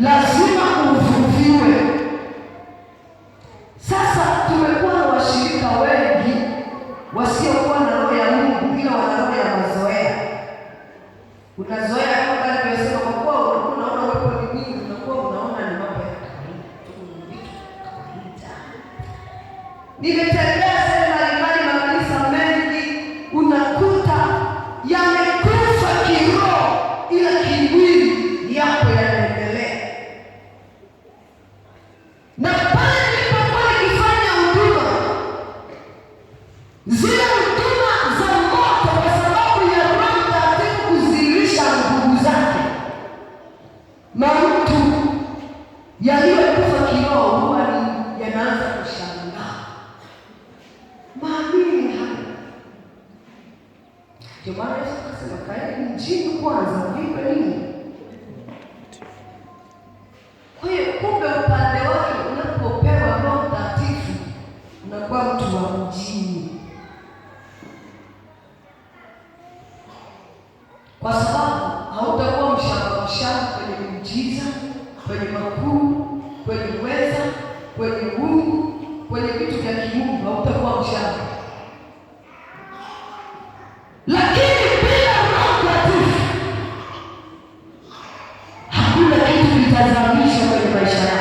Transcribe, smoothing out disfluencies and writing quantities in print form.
lazima uvuviwe. Sasa tumekuwa na washirika wengi wasiokuwa na roho ya Mungu, ila wana roho ya mazoea. Unazoea kama kale tunasema, kwa kuwa unaona uwepo ni mwingi, unakuwa unaona ni mambo ya kawaida. Nimetembea sehemu mbalimbali, makanisa mengi unakuta yamekufa kiroho, ila kimwili yako yanaendelea. Na pale nilipokuwa nikifanya huduma, zile huduma za moto, kwa sababu ya Roho Mtakatifu kuzilisha nguvu zake, mautu yaliyokufa kiroho huwa yanaanza kushangaa. Maamini haya. Ndio maana Yesu akasema, kaeni mjini kwanza, mlipe nini? Kwa hiyo kumbe upande wake unapopewa Roho Mtakatifu unakuwa mtu wa mjini, kwa sababu hautakuwa mshamba kwenye miujiza, kwenye makuu, kwenye uweza, kwenye Mungu, kwenye vitu vya kimungu hautakuwa mshamba. Lakini bila Roho Mtakatifu hakuna kitu kitazamishwa kwenye maisha yako.